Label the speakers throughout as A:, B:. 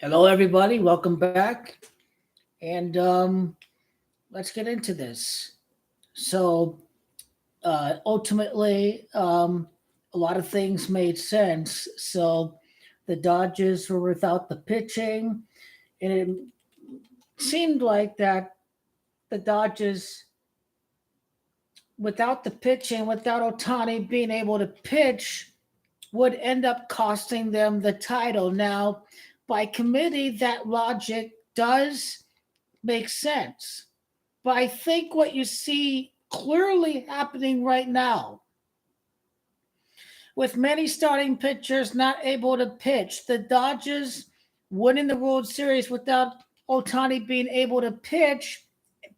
A: Hello, everybody. Welcome back. And let's get into this. So, ultimately, a lot of things made sense. So, the Dodgers were without the pitching, and it seemed like that the Dodgers, without the pitching, without Ohtani being able to pitch, would end up costing them the title. Now, by committee, that logic does make sense. But I think what you see clearly happening right now, with many starting pitchers not able to pitch, the Dodgers winning the World Series without Ohtani being able to pitch.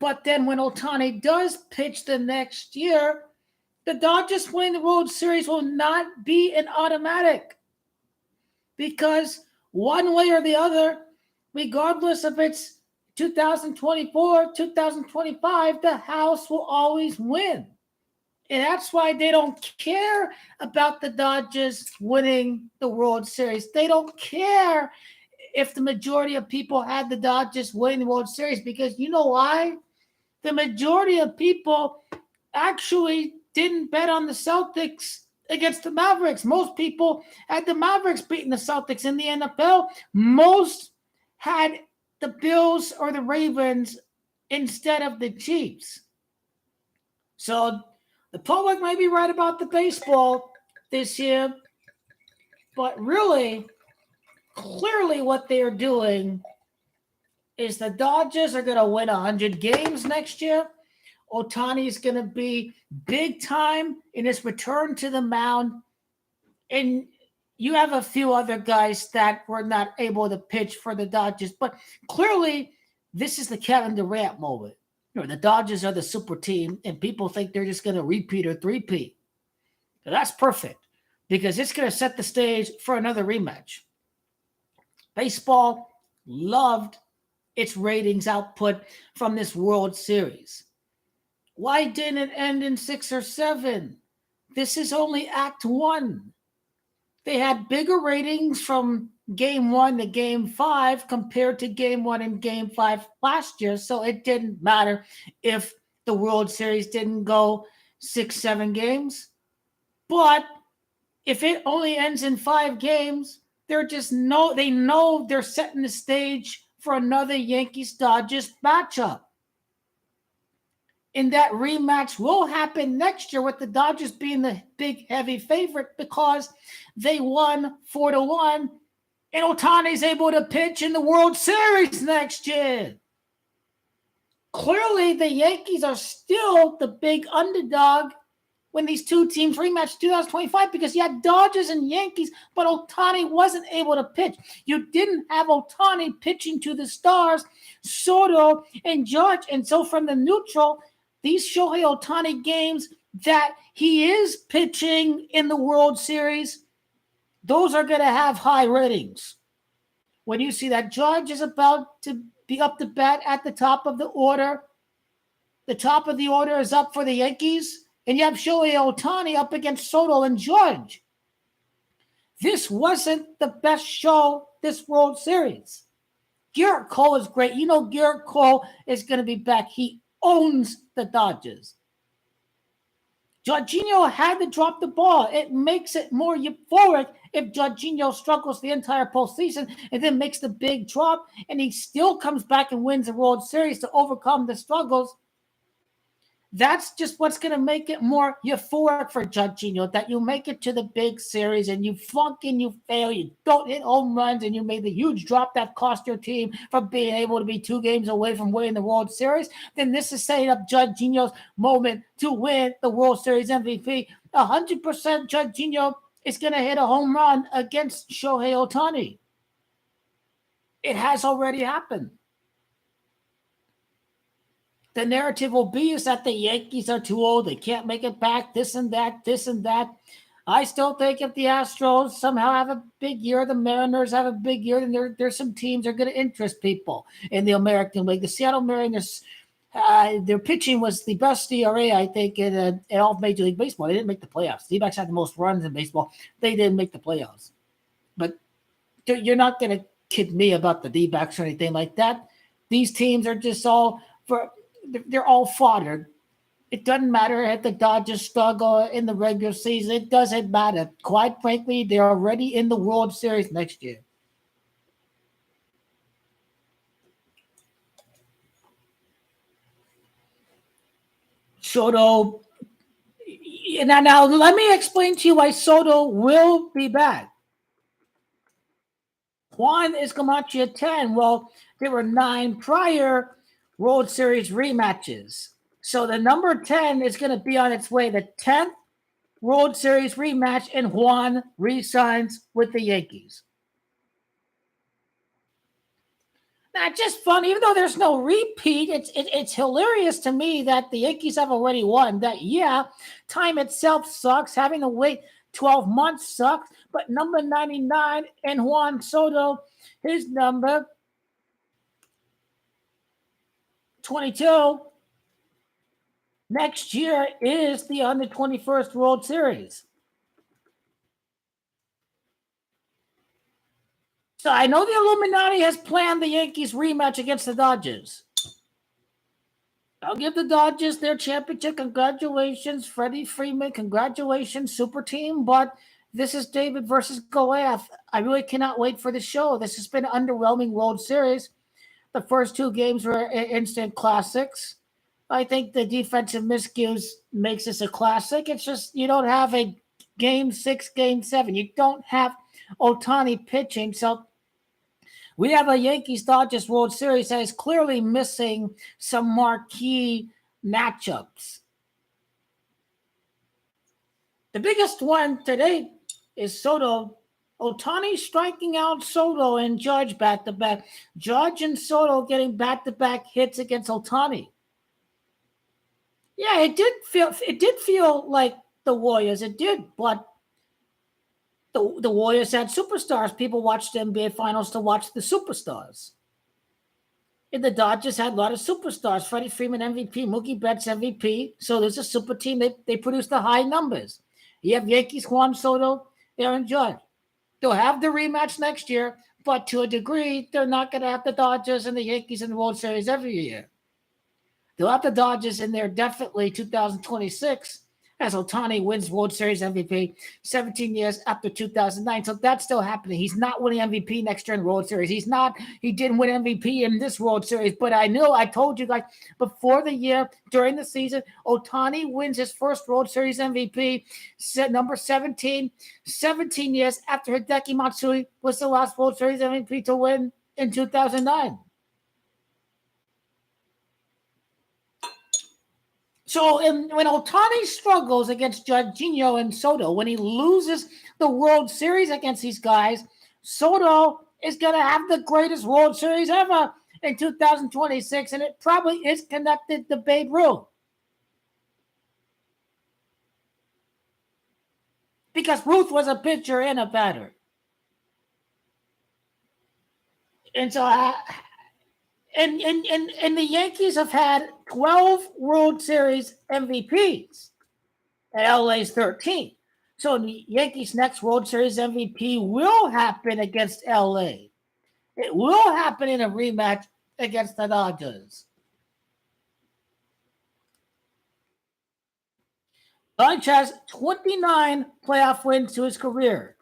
A: But then when Ohtani does pitch the next year, the Dodgers winning the World Series will not be an automatic, because one way or the other, regardless if it's 2024, 2025, the house will always win. And that's why they don't care about the Dodgers winning the World Series. They don't care if the majority of people had the Dodgers winning the World Series, because you know why? The majority of people actually didn't bet on the Celtics against the Mavericks. Most people had the Mavericks beating the Celtics in the NFL. Most had the Bills or the Ravens instead of the Chiefs. So the public may be right about the baseball this year, but really, clearly what they're doing is the Dodgers are going to win 100 games next year. Ohtani is going to be big time in his return to the mound. And you have a few other guys that were not able to pitch for the Dodgers. But clearly, this is the Kevin Durant moment. You know, the Dodgers are the super team, and people think they're just going to repeat or three-peat. That's perfect, because it's going to set the stage for another rematch. Baseball loved its ratings output from this World Series. Why didn't it end in 6 or 7? This is only Act 1. They had bigger ratings from Game 1 to Game 5 compared to Game 1 and Game 5 last year, so it didn't matter if the World Series didn't go 6, 7 games. But if it only ends in 5 games, they know they're setting the stage for another Yankees-Dodgers matchup. And that rematch will happen next year, with the Dodgers being the big, heavy favorite, because they won 4-1, and Ohtani's able to pitch in the World Series next year. Clearly, the Yankees are still the big underdog when these two teams rematch 2025, because you had Dodgers and Yankees, but Ohtani wasn't able to pitch. You didn't have Ohtani pitching to the stars, Soto and Judge. And so from the neutral, these Shohei Ohtani games that he is pitching in the World Series, those are going to have high ratings. When you see that Judge is about to be up to bat at the top of the order, the top of the order is up for the Yankees, and you have Shohei Ohtani up against Soto and Judge. This wasn't the best show this World Series. Garrett Cole is great. You know Garrett Cole is going to be back. He owns the Dodgers. Jorginho had to drop the ball. It makes it more euphoric if Jorginho struggles the entire postseason and then makes the big drop, and he still comes back and wins the World Series to overcome the struggles. That's just what's going to make it more euphoric for Jorginho, that you make it to the big series and you flunk and you fail, you don't hit home runs, and you made the huge drop that cost your team from being able to be 2 games away from winning the World Series. Then this is setting up Jorginho's moment to win the World Series MVP. 100% Jorginho is going to hit a home run against Shohei Ohtani. It has already happened. The narrative will be is that the Yankees are too old. They can't make it back, this and that, this and that. I still think if the Astros somehow have a big year, the Mariners have a big year, then there's some teams that are going to interest people in the American League. The Seattle Mariners, their pitching was the best ERA, I think, in all of Major League Baseball. They didn't make the playoffs. The D-backs had the most runs in baseball. They didn't make the playoffs. But you're not going to kid me about the D-backs or anything like that. These teams are just they're all fodder. It doesn't matter if the Dodgers struggle in the regular season. It doesn't matter. Quite frankly, they're already in the World Series next year. Soto. Now let me explain to you why Soto will be back. Juan is Camacho at 10. Well, there were 9 prior World Series rematches. So the number 10 is going to be on its way. The 10th World Series rematch, and Juan re-signs with the Yankees. Now, just fun, even though there's no repeat, it's hilarious to me that the Yankees have already won. That, yeah, time itself sucks. Having to wait 12 months sucks. But number 99 and Juan Soto, his number 22, next year is the under 21st World Series. So I know the Illuminati has planned the Yankees rematch against the Dodgers. I'll give the Dodgers their championship. Congratulations, Freddie Freeman. Congratulations, super team. But this is David versus Goliath. I really cannot wait for the show. This has been an underwhelming World Series. The first 2 games were instant classics. I think the defensive miscues makes this a classic. It's just you don't have a Game 6, Game 7. You don't have Ohtani pitching. So we have a Yankees-Dodgers World Series that is clearly missing some marquee matchups. The biggest one today is Soto. Ohtani striking out Soto and Judge back-to-back. Judge and Soto getting back-to-back hits against Ohtani. Yeah, it did feel like the Warriors. It did, but the Warriors had superstars. People watched the NBA Finals to watch the superstars. And the Dodgers had a lot of superstars. Freddie Freeman MVP, Mookie Betts MVP. So there's a super team. They produced the high numbers. You have Yankees, Juan Soto, Aaron Judge. They'll have the rematch next year, but to a degree, they're not going to have the Dodgers and the Yankees in the World Series every year. They'll have the Dodgers in there definitely 2026 as Ohtani wins World Series MVP 17 years after 2009. So that's still happening. He's not winning MVP next year in the World Series. He didn't win MVP in this World Series, but I told you guys before the year, during the season, Ohtani wins his first World Series MVP, number 17 years after Hideki Matsui was the last World Series MVP to win in 2009. So when Ohtani struggles against Jorginho and Soto, when he loses the World Series against these guys, Soto is going to have the greatest World Series ever in 2026, and it probably is connected to Babe Ruth. Because Ruth was a pitcher and a batter. And so And the Yankees have had 12 World Series MVPs, and LA's 13. So the Yankees' next World Series MVP will happen against LA. It will happen in a rematch against the Dodgers. Judge has 29 playoff wins to his career.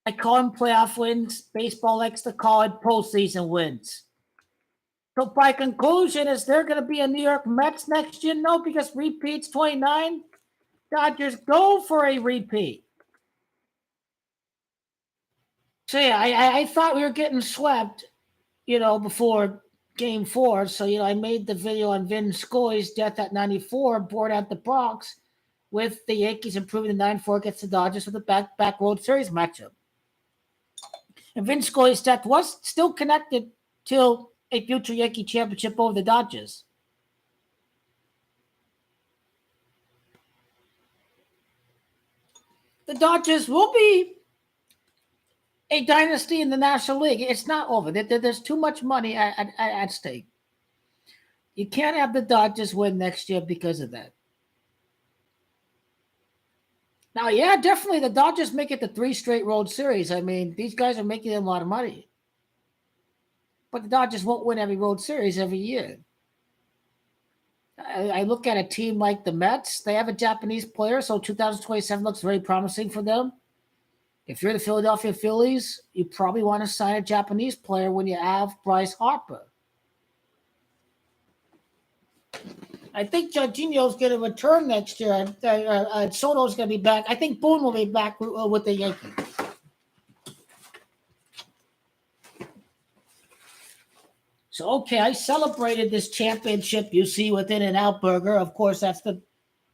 A: I call them playoff wins. Baseball likes to call it postseason wins. So by conclusion, is there going to be a New York Mets next year? No, because repeats 29. Dodgers go for a repeat. So yeah, I thought we were getting swept, before Game 4. So, I made the video on Vin Scully's death at 94, bored at the Bronx, with the Yankees improving the 9-4 against the Dodgers with a back World Series matchup. And Vin Scully's death was still connected to a future Yankee championship over the Dodgers. The Dodgers will be a dynasty in the National League. It's not over. There's too much money at stake. You can't have the Dodgers win next year because of that. Now, yeah, definitely the Dodgers make it to 3 straight World Series. I mean, these guys are making a lot of money. But the Dodgers won't win every World Series every year. I look at a team like the Mets. They have a Japanese player, so 2027 looks very promising for them. If you're the Philadelphia Phillies, you probably want to sign a Japanese player when you have Bryce Harper. I think Jorginho's going to return next year. Soto's going to be back. I think Boone will be back with the Yankees. So, okay, I celebrated this championship you see with In-N-Out Burger. Of course, that's the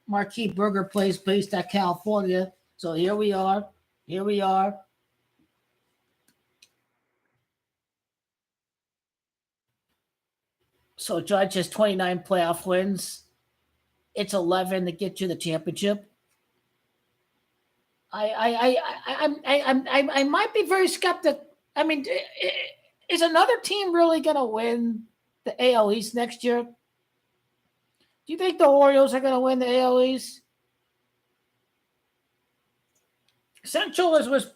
A: marquee burger place based at California. So here we are. Here we are. So Judge has 29 playoff wins. It's 11 to get you the championship. I might be very skeptical. I mean, is another team really going to win the AL East next year? Do you think the Orioles are going to win the AL East? Central was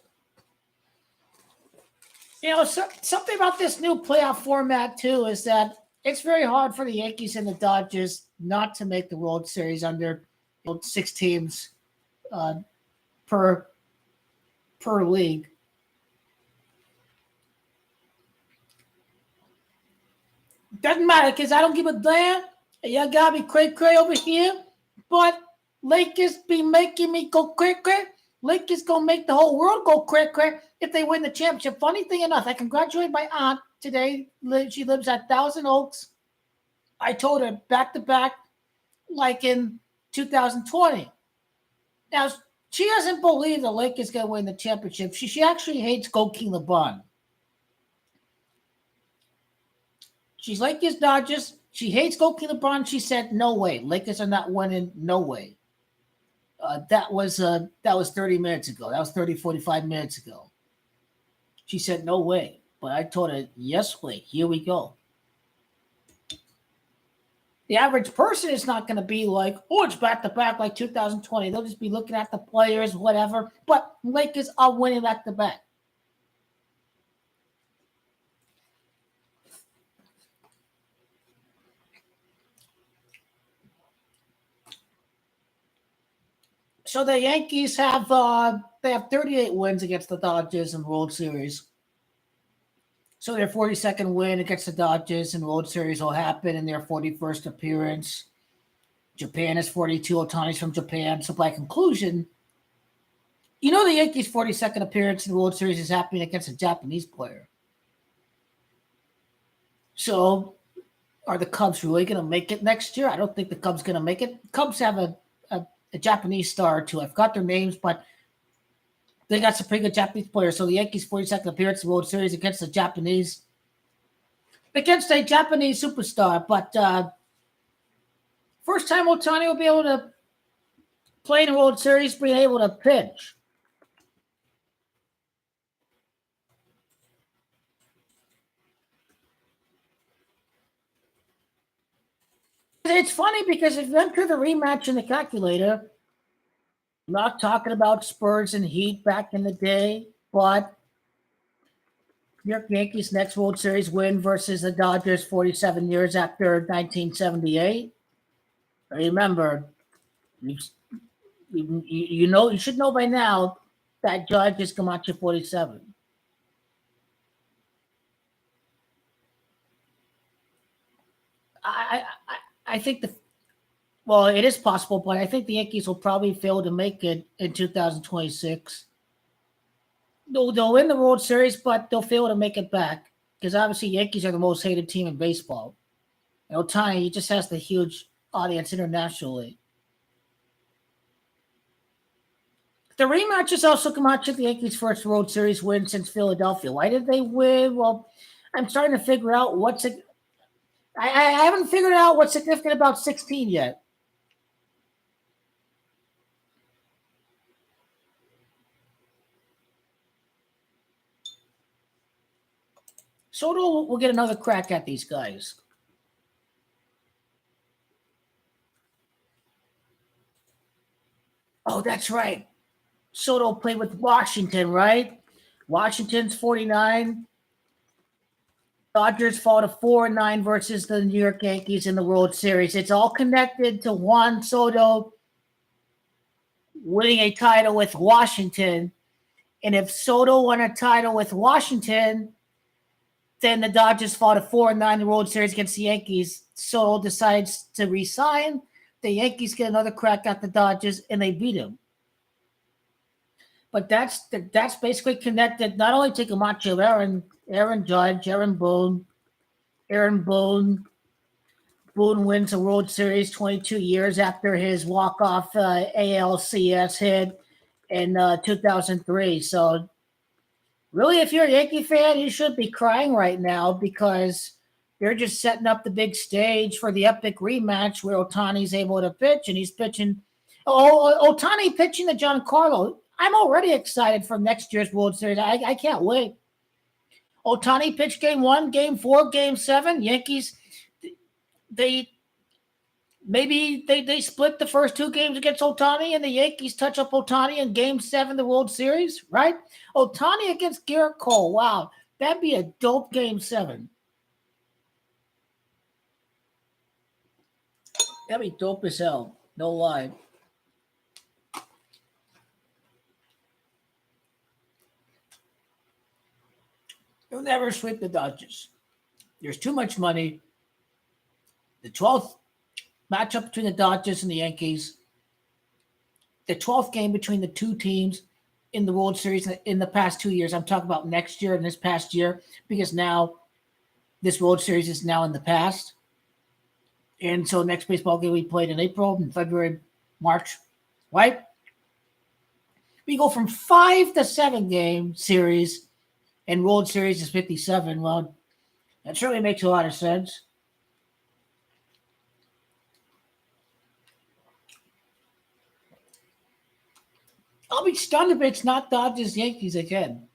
A: something about this new playoff format too is that it's very hard for the Yankees and the Dodgers not to make the World Series under 6 teams per league. Doesn't matter because I don't give a damn. You gotta be cray over here, but Lakers be making me go cray. Lakers gonna make the whole world go cray if they win the championship. Funny thing enough, I congratulated my aunt today. She lives at Thousand Oaks. I told her back to back, like in 2020. Now she doesn't believe the Lakers gonna win the championship. She actually hates Go King LeBron. She's Lakers Dodgers. She hates Go King LeBron. She said, "No way, Lakers are not winning. No way." That was 30 minutes ago. That was 30, 45 minutes ago. She said, "No way." But I told her, "Yes way. Here we go." The average person is not going to be like, "Oh, it's back to back like 2020." They'll just be looking at the players, whatever. But Lakers are winning back to back. So the Yankees have 38 wins against the Dodgers in World Series. So their 42nd win against the Dodgers in World Series will happen in their 41st appearance. Japan is 42. Ohtani's from Japan. So by conclusion, the Yankees' 42nd appearance in the World Series is happening against a Japanese player. So are the Cubs really going to make it next year? I don't think the Cubs going to make it. Cubs have a Japanese star or two. I forgot their names, but they got some pretty good Japanese players. So the Yankees' 42nd appearance in the World Series against a Japanese superstar. But first time Ohtani will be able to play in the World Series, being able to pitch. It's funny because if you enter the rematch in the calculator, I'm not talking about Spurs and Heat back in the day, but New York Yankees' next World Series win versus the Dodgers 47 years after 1978. Remember, you should know by now that Judge is Camacho 47. I think it is possible, but I think the Yankees will probably fail to make it in 2026. They'll win the World Series, but they'll fail to make it back because obviously Yankees are the most hated team in baseball. And Ohtani, he just has the huge audience internationally. The rematch is also Camacho the Yankees' first World Series win since Philadelphia. Why did they win? Well, I'm starting to figure out what's it. I haven't figured out what's significant about 16 yet. Soto will get another crack at these guys. Oh, that's right. Soto played with Washington, right? Washington's 49. Dodgers fall to 4-9 versus the New York Yankees in the World Series. It's all connected to Juan Soto winning a title with Washington. And if Soto won a title with Washington, then the Dodgers fall to 4-9 in the World Series against the Yankees. Soto decides to resign. The Yankees get another crack at the Dodgers, and they beat him. But that's basically connected not only to Camacho, Aaron Judge, Aaron Boone. Boone wins a World Series 22 years after his walk-off ALCS hit in 2003. So really, if you're a Yankee fan, you should be crying right now because they're just setting up the big stage for the epic rematch where Ohtani's able to pitch, and he's pitching. Ohtani pitching to Giancarlo. I'm already excited for next year's World Series. I can't wait. Ohtani pitched game 1, game 4, game 7. Yankees, they split the first 2 games against Ohtani, and the Yankees touch up Ohtani in game 7 of the World Series, right? Ohtani against Garrett Cole. Wow, that'd be a dope game 7. That'd be dope as hell. No lie. You'll never sweep the Dodgers. There's too much money. The 12th matchup between the Dodgers and the Yankees. The 12th game between the two teams in the World Series in the past 2 years. I'm talking about next year and this past year because now this World Series is now in the past. And so next baseball game we played in April, and February, March, right? We go from 5 to 7 game series, and World Series is 57. Well, that certainly makes a lot of sense. I'll be stunned if it's not Dodgers Yankees again.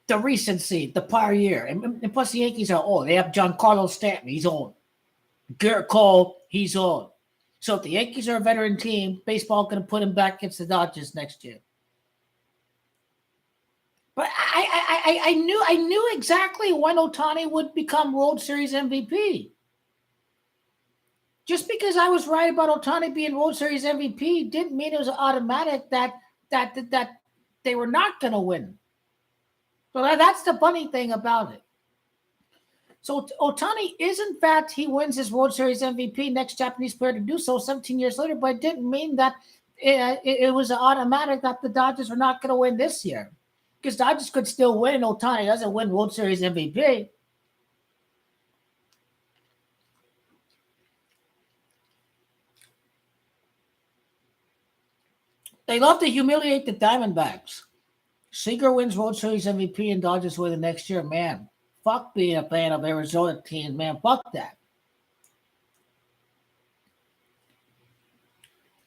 A: The recency, the prior year. And plus the Yankees are old. They have Giancarlo Stanton, he's old. Garrett Cole, he's old. So if the Yankees are a veteran team, baseball going to put him back against the Dodgers next year. But I knew exactly when Ohtani would become World Series MVP. Just because I was right about Ohtani being World Series MVP didn't mean it was automatic that they were not going to win. So that's the funny thing about it. So Ohtani is, in fact, he wins his World Series MVP, next Japanese player to do so 17 years later, but it didn't mean that it was automatic that the Dodgers were not going to win this year. Because Dodgers could still win. Ohtani doesn't win World Series MVP. They love to humiliate the Diamondbacks. Seager wins World Series MVP and Dodgers win the next year. Man, fuck being a fan of Arizona teams, man. Fuck that.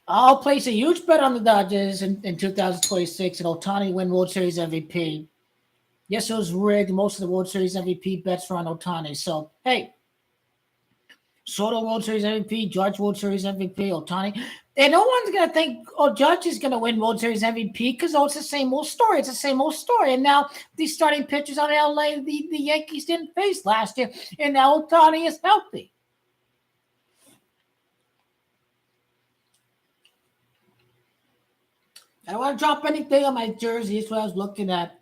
A: I'll place a huge bet on the Dodgers in 2026 and Ohtani win World Series MVP. Yes, it was rigged. Most of the World Series MVP bets were on Ohtani. So, hey, Soto World Series MVP, Judge World Series MVP, Ohtani. And no one's going to think, Judge is going to win World Series MVP because, it's the same old story. It's the same old story. And now these starting pitchers on LA, the Yankees didn't face last year. And now Ohtani is healthy. I don't want to drop anything on my jersey. That's what I was looking at.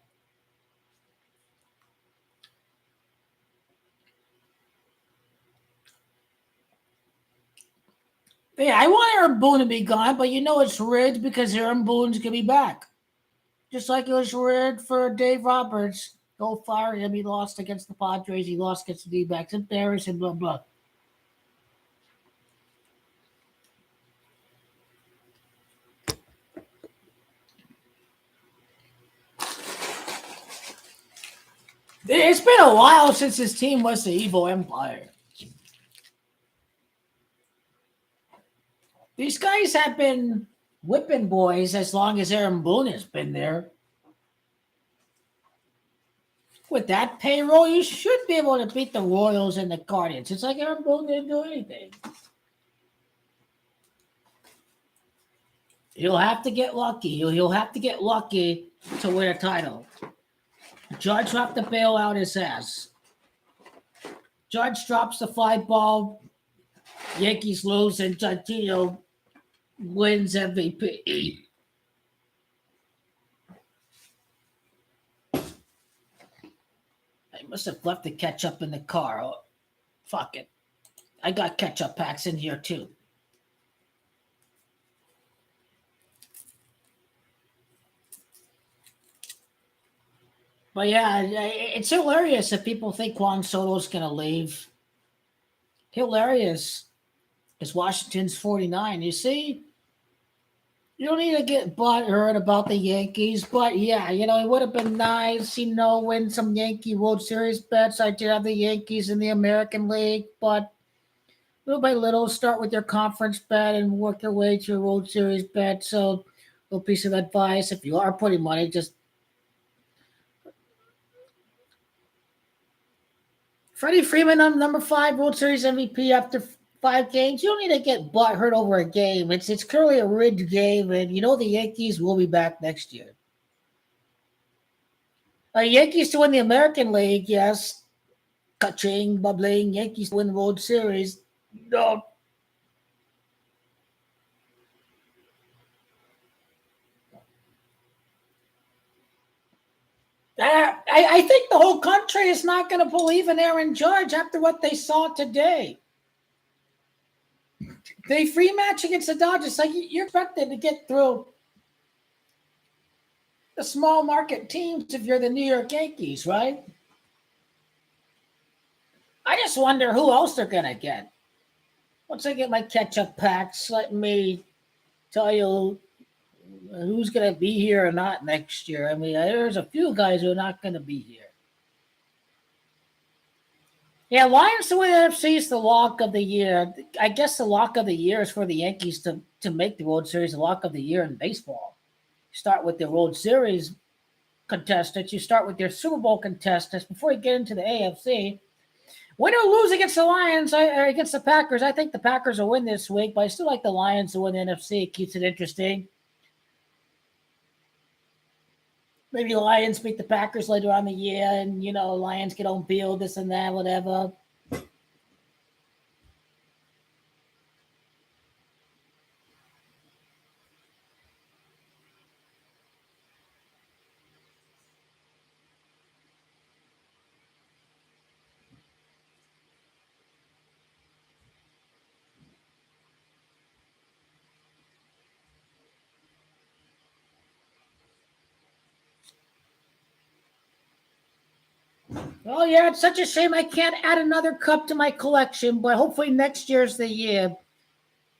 A: But yeah, I want Aaron Boone to be gone, but it's rigged because Aaron Boone's going to be back. Just like it was rigged for Dave Roberts. Go fire him. He lost against the Padres. He lost against the D-backs. Embarrassing, blah, blah. It's been a while since his team was the Evil Empire. These guys have been whipping boys as long as Aaron Boone has been there. With that payroll, you should be able to beat the Royals and the Guardians. It's like Aaron Boone didn't do anything. He'll have to get lucky. He'll have to get lucky to win a title. Judge will have to bail out his ass. Judge drops the fly ball. Yankees lose, and Judge wins MVP. I must have left the ketchup in the car. Oh, fuck it. I got ketchup packs in here too. But yeah, it's hilarious if people think Juan Soto's going to leave. Hilarious. It's Washington's 49. You see? You don't need to get butthurt about the Yankees, but yeah, it would have been nice, win some Yankee World Series bets. I did have the Yankees in the American League, but little by little, start with your conference bet and work your way to your World Series bet. So, a little piece of advice: if you are putting money, just Freddie Freeman, number 5 World Series MVP after 5 games. You don't need to get butthurt over a game. It's clearly a rigged game, and the Yankees will be back next year. Yankees to win the American League, yes. Ka-ching, bubbling. Yankees to win the World Series. No. I think the whole country is not going to believe in Aaron Judge after what they saw today. They free match against the Dodgers. Like, you're expected to get through the small market teams if you're the New York Yankees, right? I just wonder who else they're going to get. Once I get my ketchup packs, let me tell you who's going to be here or not next year. I mean, there's a few guys who are not going to be here. Yeah, Lions to win the NFC is the lock of the year. I guess the lock of the year is for the Yankees to make the World Series the lock of the year in baseball. You start with the World Series contestants. You start with your Super Bowl contestants before you get into the AFC. Win or lose against the Lions, or against the Packers, I think the Packers will win this week, but I still like the Lions to win the NFC. It keeps it interesting. Maybe the Lions beat the Packers later on the year, and, Lions get on field, this and that, whatever. Oh, yeah, it's such a shame I can't add another cup to my collection, but hopefully next year's the year.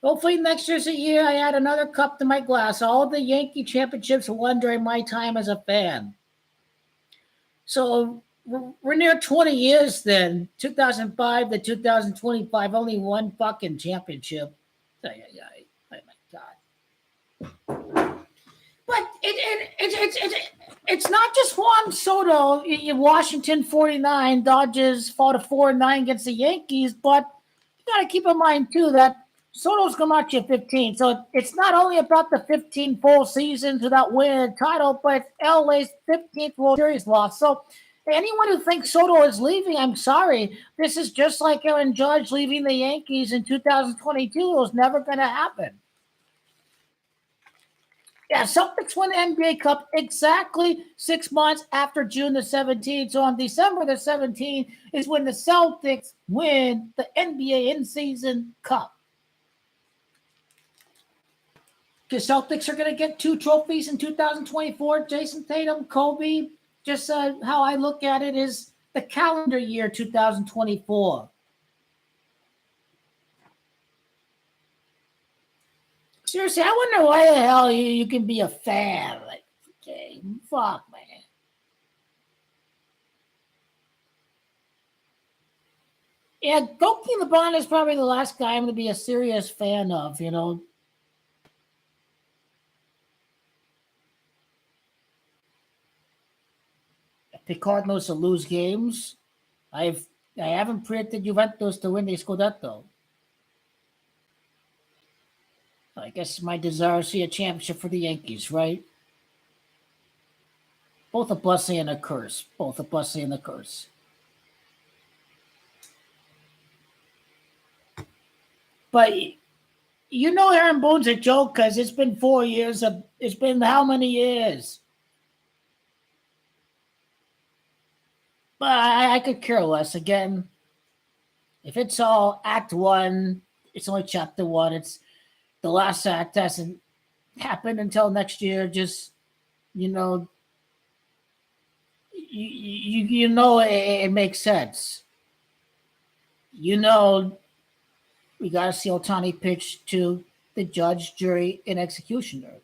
A: Hopefully next year's the year I add another cup to my glass. All the Yankee championships won during my time as a fan. So we're near 20 years then. 2005 to 2025, only one fucking championship. Oh my God. But it's not just Juan Soto in Washington 49. Dodgers fought a 4-9 against the Yankees, but you got to keep in mind too that Soto's come out to 15. So it's not only about the 15 full seasons without winning a title, but it's LA's 15th World Series loss. So anyone who thinks Soto is leaving, I'm sorry. This is just like Aaron Judge leaving the Yankees in 2022. It was never going to happen. Yeah, Celtics won the NBA Cup exactly 6 months after June the 17th. So on December the 17th is when the Celtics win the NBA in-season cup. The Celtics are going to get 2 trophies in 2024. Jason Tatum, Kobe. Just how I look at it is the calendar year 2024. Seriously, I wonder why the hell you can be a fan. Like, okay, fuck, man. Yeah, Goki LeBron is probably the last guy I'm going to be a serious fan of, If the Cardinals to lose games, I haven't predicted Juventus to win the Scudetto. I guess my desire to see a championship for the Yankees, right? Both a blessing and a curse. Both a blessing and a curse. But you know Aaron Boone's a joke because it's been 4 years. It's been how many years? But I could care less. Again, if it's all Act 1, it's only Chapter 1. It's the last act hasn't happened until next year. Just, you know, you know it makes sense. You know we got to see Ohtani pitch to the judge, jury, and executioner.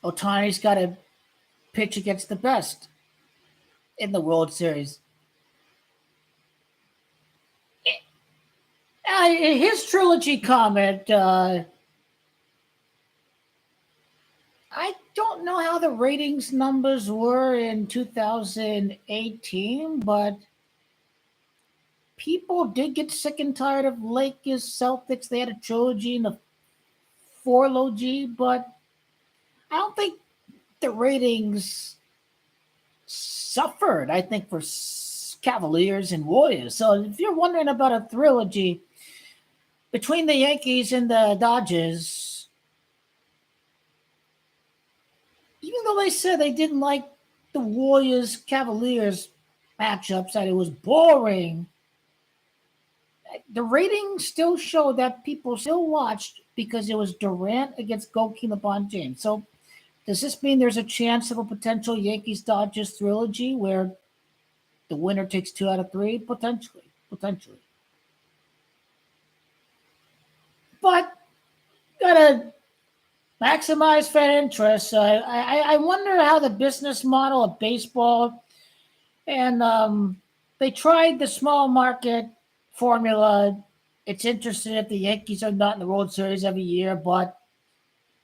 A: Ohtani's got to pitch against the best in the World Series. His trilogy comment, I don't know how the ratings numbers were in 2018, but people did get sick and tired of Lakers, Celtics. They had a trilogy and a four-logy, but I don't think the ratings suffered, I think, for Cavaliers and Warriors. So if you're wondering about a trilogy between the Yankees and the Dodgers, even though they said they didn't like the Warriors Cavaliers matchups, that it was boring, the ratings still show that people still watched because it was Durant against Goalkeeper LeBron James. So does this mean there's a chance of a potential Yankees-Dodgers trilogy where the winner takes 2 out of 3? Potentially. But gotta maximize fan interest. I wonder how the business model of baseball, and they tried the small market formula. It's interesting if the Yankees are not in the World Series every year, but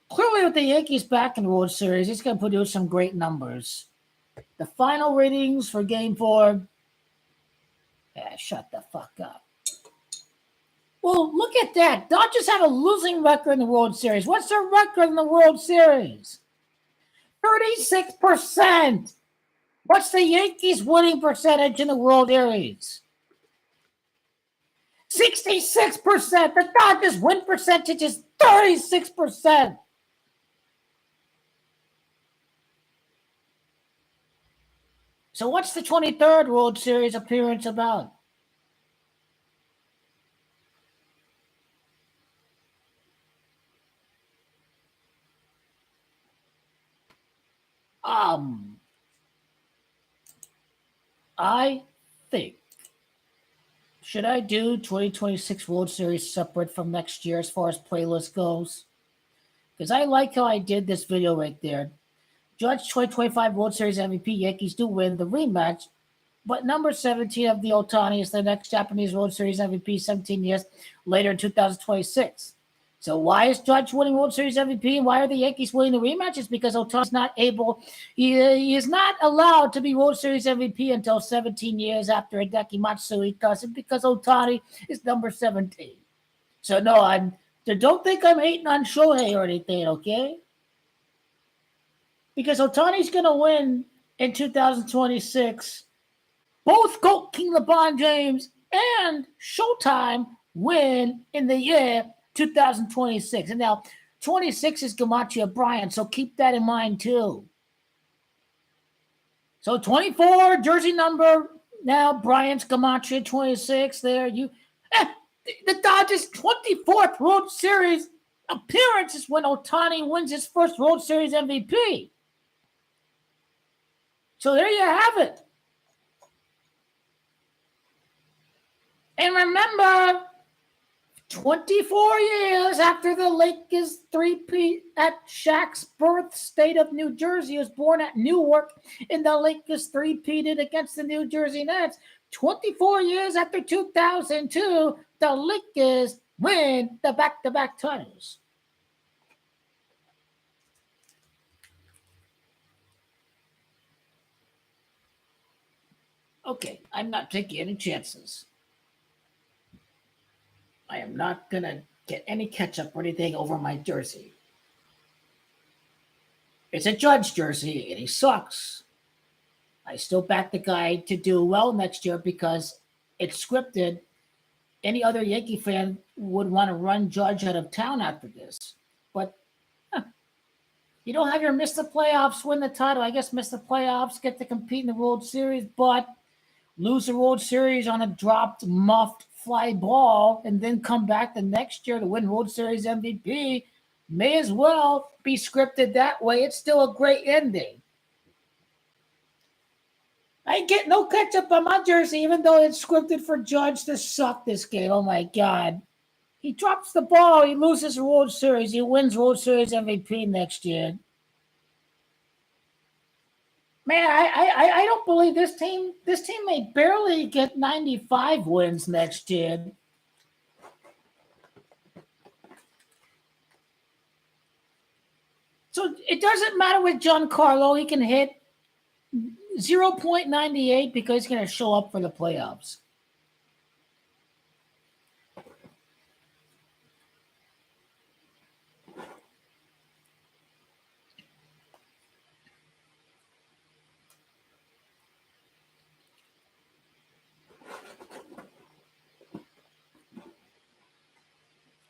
A: clearly with the Yankees back in the World Series, it's going to produce some great numbers. The final ratings for Game 4, shut the fuck up. Well, look at that. Dodgers have a losing record in the World Series. What's their record in the World Series? 36%. What's the Yankees' winning percentage in the World Series? 66%. The Dodgers' win percentage is 36%. So what's the 23rd World Series appearance about? I think, should I do 2026 World Series separate from next year as far as playlist goes? Because I like how I did this video right there. Judge 2025 World Series MVP, Yankees do win the rematch, but number 17 of the Ohtani is the next Japanese World Series MVP 17 years later in 2026. So why is Judge winning World Series MVP and why are the Yankees winning the rematch? It's because Ohtani's not able, he is not allowed to be World Series MVP until 17 years after Hideki Matsui does it because Ohtani is number 17. So no, don't think I'm hating on Shohei or anything, okay? Because Ohtani's going to win in 2026. Both King LeBron James and Showtime win in the year 2026. And now 26 is Gematria Bryant, so keep that in mind too. So 24, jersey number, now Bryant's Gematria 26 there. The Dodgers' 24th World Series appearance is when Ohtani wins his first World Series MVP. So there you have it. And remember, 24 years after the Lakers three-peat at Shaq's birth state of New Jersey, he was born at Newark, and the Lakers three-peated against the New Jersey Nets. 24 years after 2002, the Lakers win the back-to-back titles. Okay, I'm not taking any chances. I am not going to get any ketchup or anything over my jersey. It's a Judge jersey, and he sucks. I still back the guy to do well next year because it's scripted. Any other Yankee fan would want to run Judge out of town after this. But you don't have your miss the playoffs, win the title. I guess miss the playoffs, get to compete in the World Series, but lose the World Series on a dropped, muffed fly ball, and then come back the next year to win World Series MVP. May as well be scripted that way. It's still a great ending. I get no ketchup on my jersey, even though it's scripted for Judge to suck this game. Oh, my God. He drops the ball. He loses the World Series. He wins World Series MVP next year. Man, I don't believe this team. This team may barely get 95 wins next year. So it doesn't matter with Giancarlo. He can hit 0.98 because he's going to show up for the playoffs.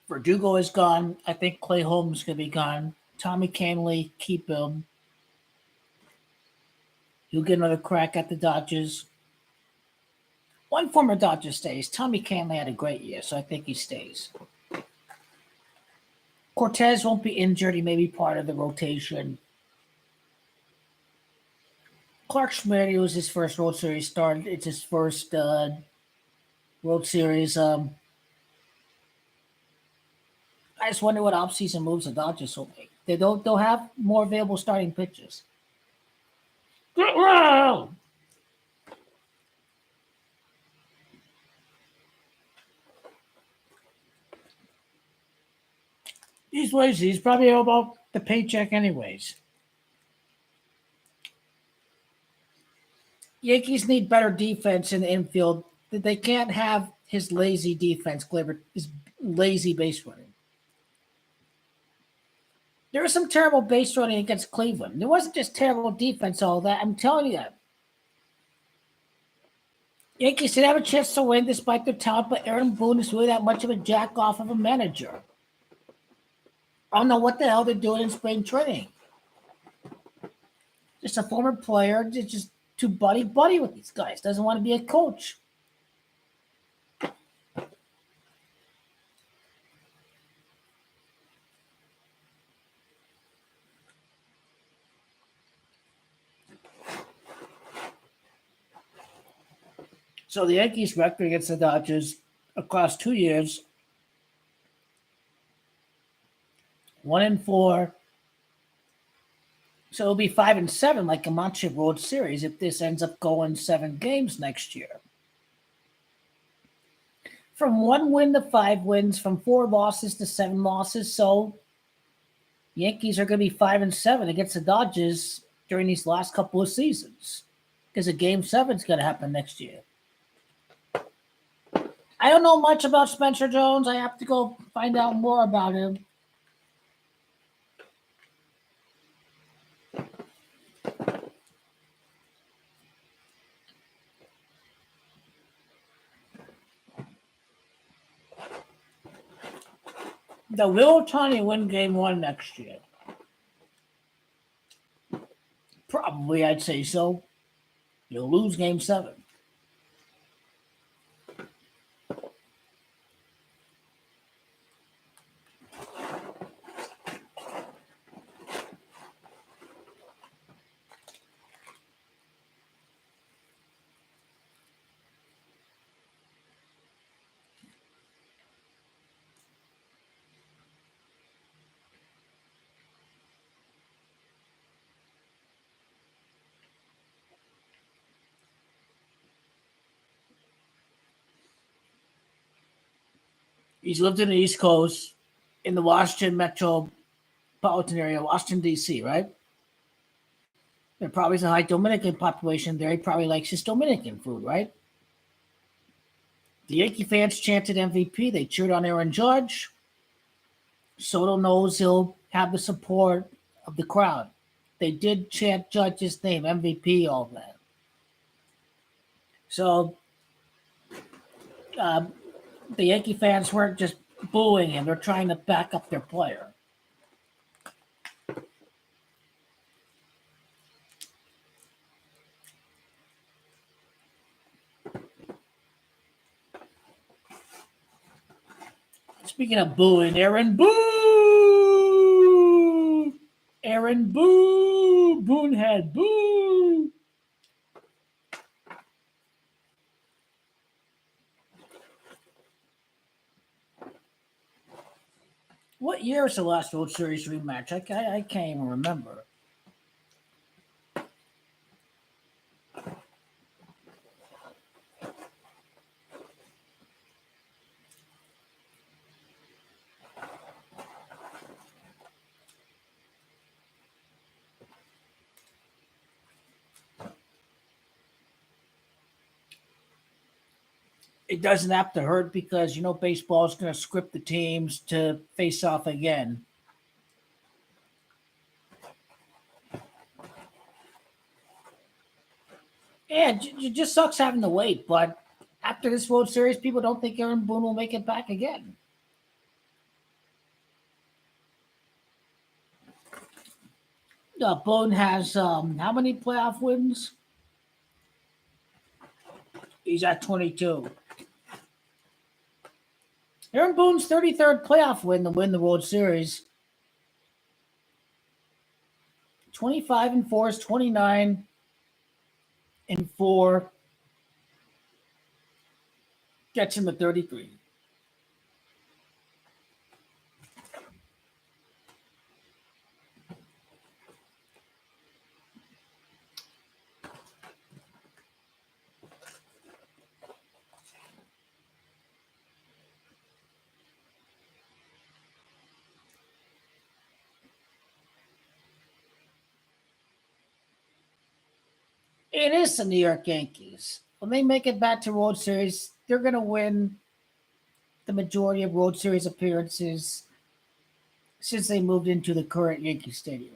A: Verdugo is gone. I think Clay Holmes is going to be gone. Tommy Kahnle, keep him. He'll get another crack at the Dodgers. One former Dodger stays. Tommy Kahnle had a great year, so I think he stays. Cortez won't be injured. He may be part of the rotation. Clark Schmidt, it was his first World Series start. It's his first World Series. I just wonder what offseason moves the Dodgers will make. They'll have more available starting pitchers. Get well! He's lazy. He's probably about the paycheck anyways. Yankees need better defense in the infield. They can't have his lazy defense, his lazy base running. There was some terrible base running against Cleveland. There wasn't just terrible defense, all that. I'm telling you that. Yankees did have a chance to win despite their talent, but Aaron Boone is really that much of a jack off of a manager. I don't know what the hell they're doing in spring training. Just a former player, just too buddy with these guys. Doesn't want to be a coach. So the Yankees' record against the Dodgers across 2 years, 1-4. So it'll be 5-7, like a Mancha World Series, if this ends up going 7 games next year. From 1 win to 5 wins, from 4 losses to 7 losses. So Yankees are going to be 5-7 against the Dodgers during these last couple of seasons, because a Game 7 is going to happen next year. I don't know much about Spencer Jones. I have to go find out more about him. The will Ohtani win Game 1 next year? Probably, I'd say so. You'll lose Game 7. He's lived in the East Coast, in the Washington metropolitan area, Washington, D.C., right? There probably is a high Dominican population there. He probably likes his Dominican food, right? The Yankee fans chanted MVP. They cheered on Aaron Judge. Soto knows he'll have the support of the crowd. They did chant Judge's name, MVP, all that. So uh, the Yankee fans weren't just booing him; they're trying to back up their player. Speaking of booing, Aaron boo, Aaron boo, Boonhead boo. What year is the last World Series rematch? I can't even remember. It doesn't have to hurt because baseball is going to script the teams to face off again. Yeah, it just sucks having to wait. But after this World Series, people don't think Aaron Boone will make it back again. Boone has how many playoff wins? He's at 22. Aaron Boone's 33rd playoff win to win the World Series. 25-4 is 29-4 gets him to 33. It is the New York Yankees. When they make it back to World Series, they're going to win the majority of World Series appearances since they moved into the current Yankee Stadium.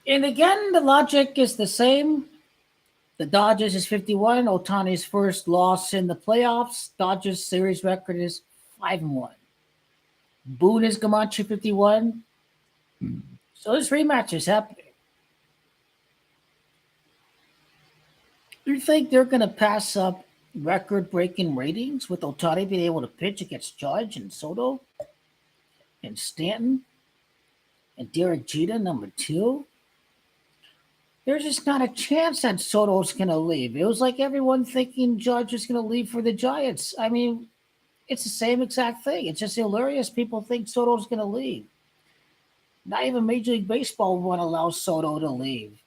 A: And again, the logic is the same. The Dodgers is 51. Ohtani's first loss in the playoffs. Dodgers series record is 5-1. Boone is Gamache 51. So this rematch is happening. You think they're going to pass up record-breaking ratings with Ohtani being able to pitch against Judge and Soto and Stanton and Derek Jeter, number 2? There's just not a chance that Soto's going to leave. It was like everyone thinking Judge is going to leave for the Giants. I mean, it's the same exact thing. It's just hilarious. People think Soto's going to leave. Not even Major League Baseball won't allow Soto to leave.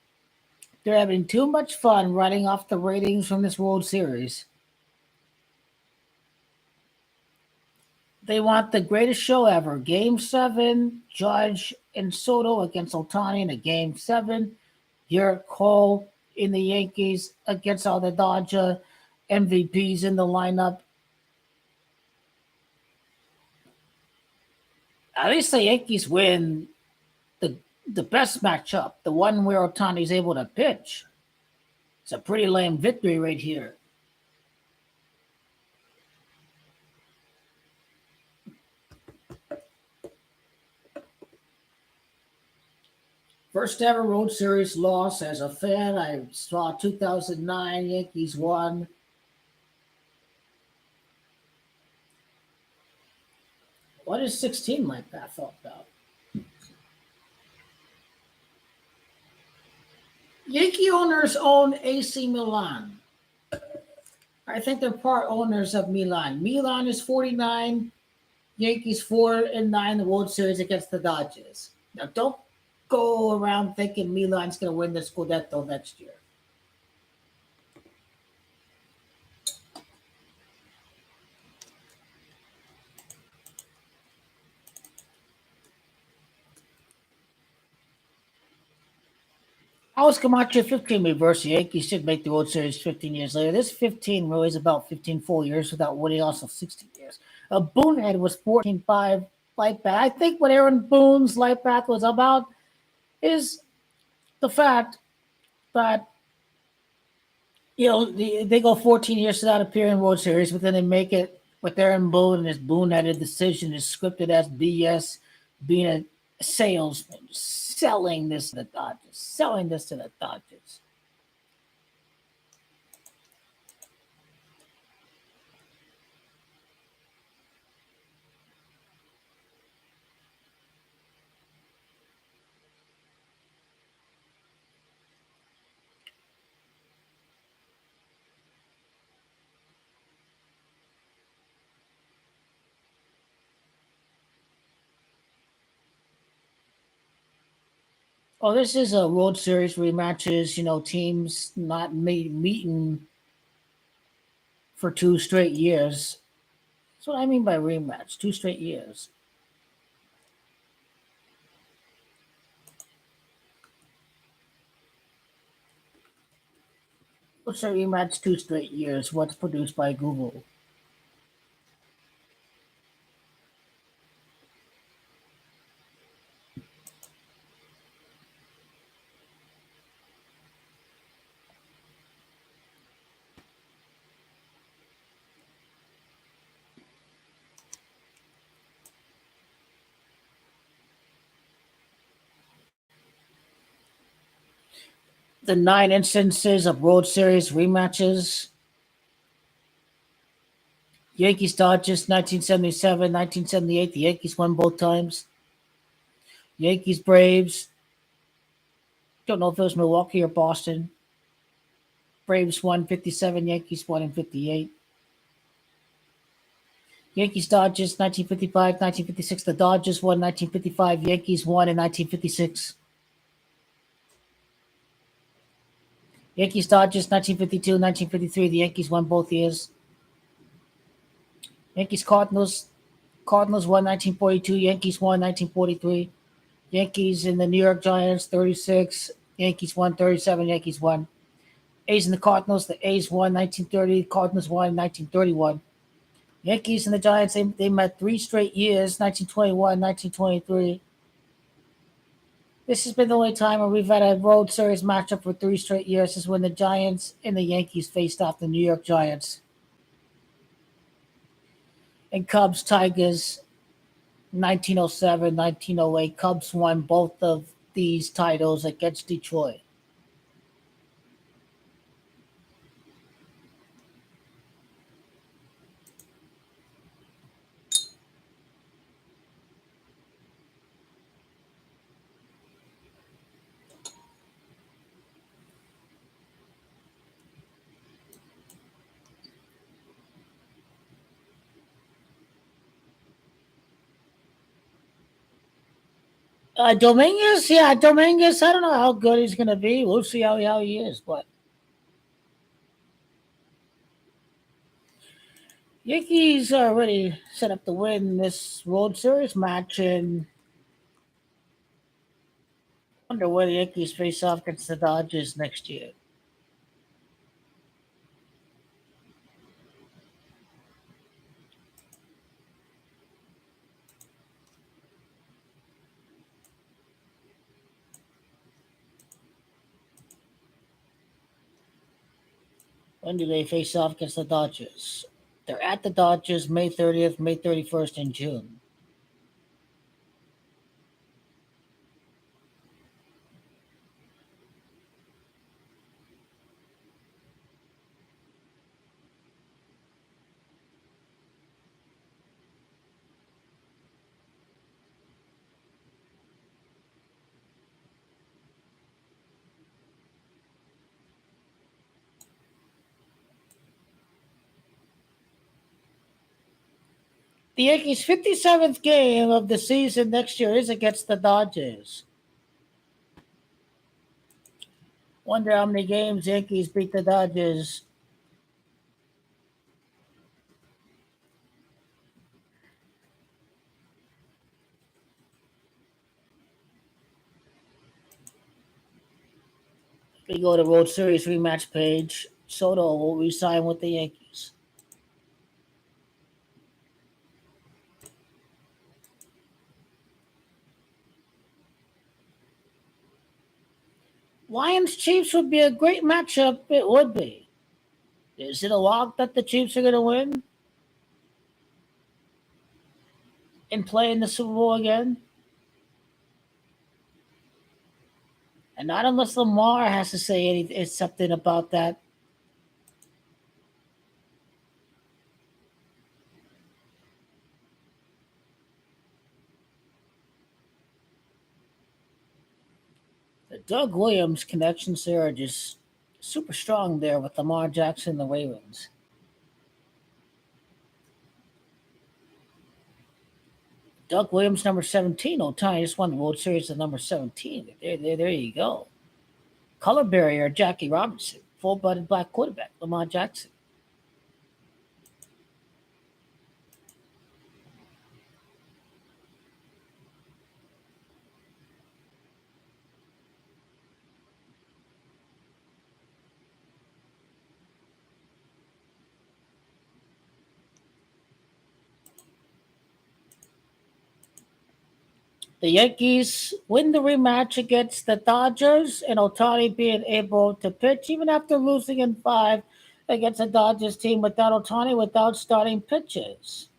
A: They're having too much fun writing off the ratings from this World Series. They want the greatest show ever. Game 7, Judge and Soto against Ohtani in a Game 7. Garrett Cole in the Yankees against all the Dodger MVPs in the lineup. At least the Yankees win the best matchup, the one where Ohtani's able to pitch. It's a pretty lame victory right here. First ever World Series loss as a fan. I saw 2009 Yankees won. What is 16 like that thought about? Yankee owners own AC Milan. I think they're part owners of Milan. Milan is 49. Yankees 4-9 in the World Series against the Dodgers. Now, don't go around thinking Milan's going to win the Scudetto next year. Oscar Macho 15 reverse. The Yankees should make the World Series 15 years later. This 15 really is about 15 full years without winning, also 16 years. Boone was 14-5 light bat. I think what Aaron Boone's light bat was about is the fact that they go 14 years without appearing in World Series, but then they make it with Aaron Boone, and his Boone-headed decision is scripted as BS, being a salesman, selling this to the Dodgers. Oh, this is a World Series rematches. Teams not meeting for 2 straight years. That's what I mean by rematch. 2 straight years. What's a rematch? 2 straight years. What's produced by Google? The 9 instances of World Series rematches: Yankees Dodgers 1977, 1978. The Yankees won both times. Yankees Braves. Don't know if it was Milwaukee or Boston. Braves won 57. Yankees won in 58. Yankees Dodgers 1955, 1956. The Dodgers won 1955. Yankees won in 1956. Yankees Dodgers 1952, 1953. The Yankees won both years. Yankees Cardinals won 1942. Yankees won 1943. Yankees and the New York Giants 36. Yankees won 37. Yankees won. A's and the Cardinals. The A's won 1930. Cardinals won 1931. Yankees and the Giants, they met 3 straight years: 1921, 1923. This has been the only time where we've had a World Series matchup for 3 straight years. Is when the Giants and the Yankees faced off, the New York Giants. And Cubs Tigers 1907, 1908. Cubs won both of these titles against Detroit. Dominguez, yeah, Dominguez. I don't know how good he's going to be. We'll see how he is. But Yankees are already set up to win this World Series match, and wonder where the Yankees face off against the Dodgers next year. When do they face off against the Dodgers? They're at the Dodgers May 30th, May 31st, in June. The Yankees' 57th game of the season next year is against the Dodgers. Wonder how many games the Yankees beat the Dodgers. We go to World Series rematch page. Soto will re-sign with the Yankees. Lions Chiefs would be a great matchup. It would be. Is it a lock that the Chiefs are going to win and play in the Super Bowl again? And not unless Lamar has to say anything, something about that. The Doug Williams connections there are just super strong there with Lamar Jackson and the Ravens. Doug Williams, number 17. Ohtani just won the World Series at number 17. There you go. Color barrier, Jackie Robinson. Full-blooded black quarterback, Lamar Jackson. The Yankees win the rematch against the Dodgers, and Ohtani being able to pitch even after losing in 5 against the Dodgers team without Ohtani, without starting pitches.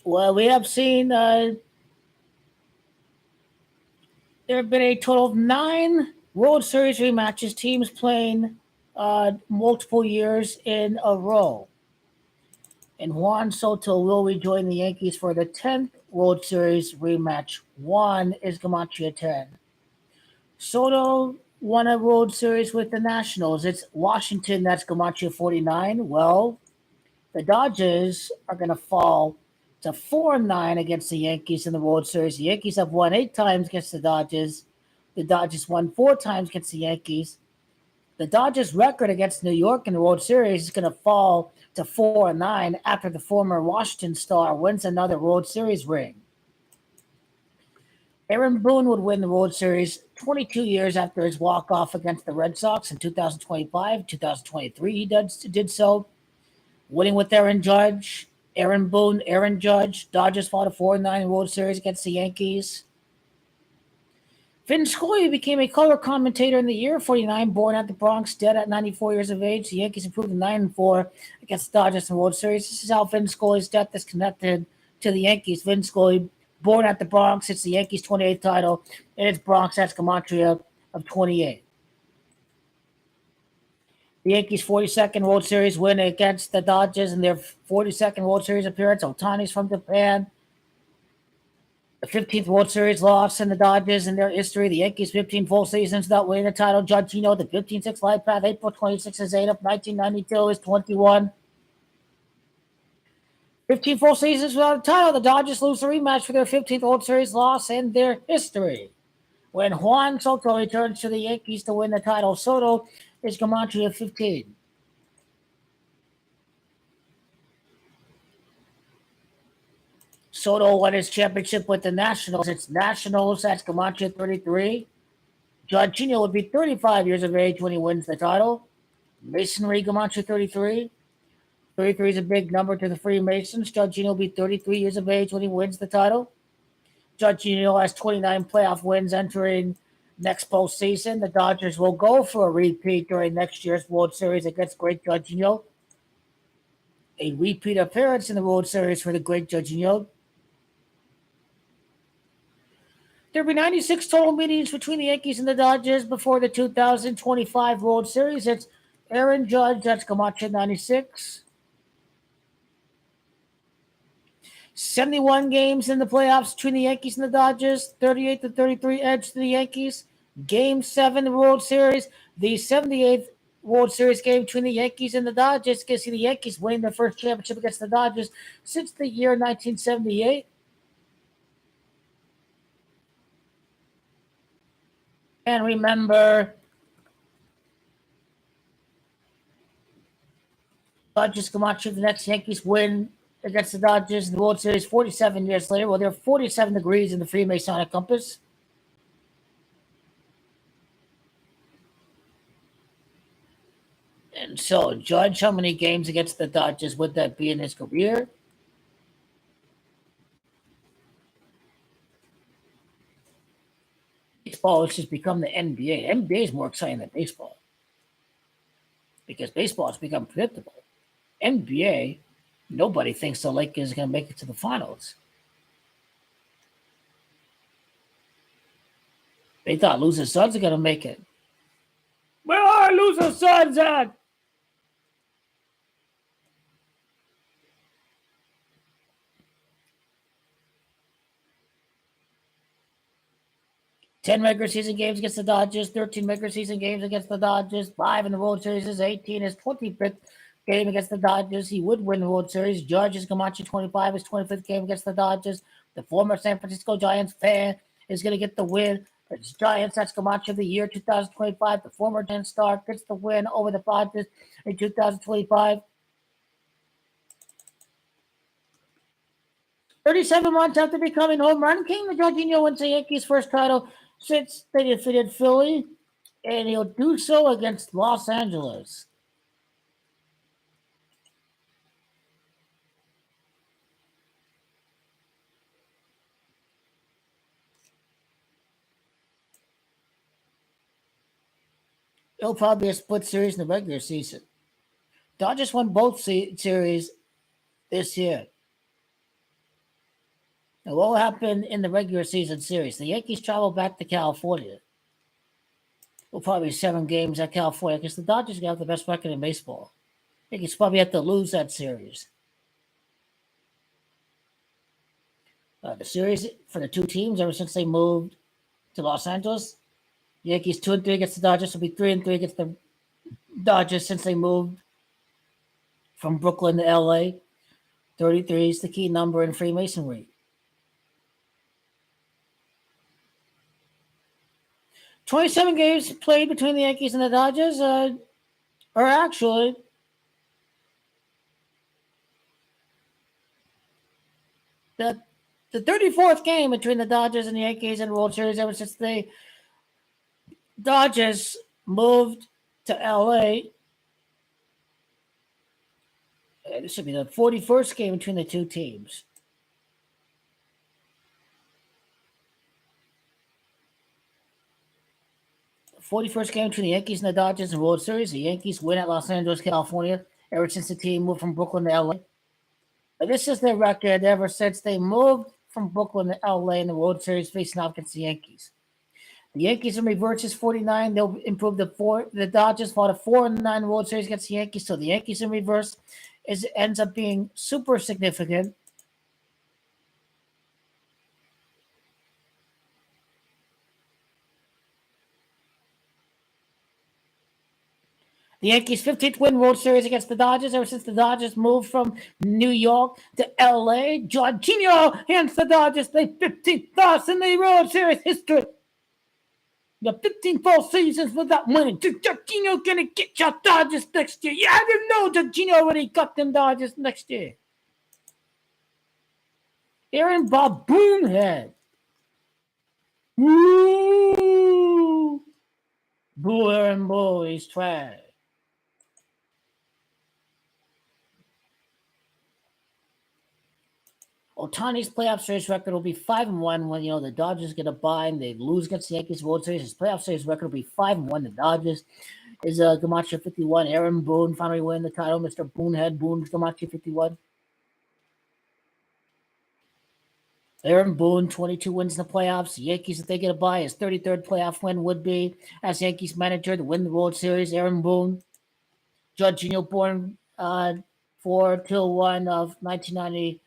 A: Well, we have seen there have been a total of 9 World Series rematches, teams playing multiple years in a row. And Juan Soto will rejoin the Yankees for the 10th World Series rematch. Juan is Gematria 10. Soto won a World Series with the Nationals. It's Washington, that's Gematria 49. Well, the Dodgers are going to fall to 4-9 against the Yankees in the World Series. The Yankees have won 8 times against the Dodgers. The Dodgers won 4 times against the Yankees. The Dodgers' record against New York in the World Series is going to fall to 4-9 after the former Washington star wins another World Series ring. Aaron Boone would win the World Series 22 years after his walk-off against the Red Sox in 2025. 2023 he did so, winning with Aaron Judge. Aaron Boone, Aaron Judge. Dodgers fought a 4-9 World Series against the Yankees. Vin Scully became a color commentator in the year 49, born at the Bronx, dead at 94 years of age. The Yankees improved to 9-4 against the Dodgers in the World Series. This is how Vin Scully's death is connected to the Yankees. Vin Scully, born at the Bronx, it's the Yankees' 28th title, and it's Bronx, that's Gematria of 28. The Yankees' 42nd World Series win against the Dodgers in their 42nd World Series appearance. Ohtani's from Japan. The 15th World Series loss in the Dodgers in their history. The Yankees' 15 full seasons without winning the title. Judgino, the 15-6 life path, April 26 is 8 of 1992 is 21. 15 full seasons without a title. The Dodgers lose the rematch for their 15th World Series loss in their history. When Juan Soto returns to the Yankees to win the title, Soto is Gematria 15. Soto won his championship with the Nationals. It's Nationals, that's Gematria 33. Judgino would be 35 years of age when he wins the title. Masonry, Gematria 33. 33 is a big number to the Freemasons. Judgino will be 33 years of age when he wins the title. Judgino has 29 playoff wins entering next postseason. The Dodgers will go for a repeat during next year's World Series against Great Judgino. A repeat appearance in the World Series for the Great Judgino. There will be 96 total meetings between the Yankees and the Dodgers before the 2025 World Series. It's Aaron Judge, that's Gematria 96. 71 games in the playoffs between the Yankees and the Dodgers, 38-33 edge to the Yankees. Game 7 World Series, the 78th World Series game between the Yankees and the Dodgers. You can see the Yankees winning their first championship against the Dodgers since the year 1978. And remember, Dodgers Gematria, the next Yankees win against the Dodgers in the World Series 47 years later. Well, there are 47 degrees in the Freemasonic compass. And so, Judge, how many games against the Dodgers would that be in his career? Baseball has just become the NBA. NBA is more exciting than baseball because baseball has become predictable. NBA, nobody thinks the Lakers are going to make it to the finals. They thought loser Suns are going to make it. Where are loser Suns at? Ten regular season games against the Dodgers, 13 regular season games against the Dodgers, 5 in the World Series, his 18, his 25th game against the Dodgers. He would win the World Series. Judge Camacho 25, his 25th game against the Dodgers. The former San Francisco Giants fan is going to get the win. It's Giants, that's Camacho of the year 2025. The former Giants star gets the win over the Dodgers in 2025. 37 months after becoming home run king, Jorginho wins the Yankees' first title since they defeated Philly, and he'll do so against Los Angeles. It'll probably be a split series in the regular season. Dodgers won both series this year. Now, what will happen in the regular season series? The Yankees travel back to California. It'll probably be 7 games at California because the Dodgers have the best record in baseball. Yankees probably have to lose that series. The series for the two teams ever since they moved to Los Angeles, Yankees 2-3 against the Dodgers will be 3-3 against the Dodgers since they moved from Brooklyn to LA. 33 is the key number in Freemasonry. 27 games played between the Yankees and the Dodgers are actually the 34th game between the Dodgers and the Yankees in the World Series ever since the Dodgers moved to LA. It should be the 41st game between the two teams. The 41st game between the Yankees and the Dodgers in the World Series. The Yankees win at Los Angeles, California, ever since the team moved from Brooklyn to LA. And this is their record ever since they moved from Brooklyn to LA in the World Series facing off against the Yankees. The Yankees in reverse is 49. They'll improve the Dodgers fought a 4-9 World Series against the Yankees. So the Yankees in reverse ends up being super significant. The Yankees' 15th win World Series against the Dodgers ever since the Dodgers moved from New York to LA. Jorginho hands the Dodgers their 15th loss in the World Series history. The 15 full seasons without winning. Jorginho gonna get your Dodgers next year. Yeah, I didn't know Jorginho already got them Dodgers next year. Aaron Boonhead. Woo! Boo, Aaron Boo, he's trash. Ohtani's playoff series record will be 5-1 when the Dodgers get a bye and they lose against the Yankees World Series. His playoff series record will be 5-1. The Dodgers is Camacho 51. Aaron Boone finally win the title. Mr. Boonhead Boone Camacho 51. Aaron Boone 22 wins in the playoffs. The Yankees, if they get a bye, his 33rd playoff win would be as Yankees manager to win the World Series. Aaron Boone, Jorginho born 4-1 of 1990.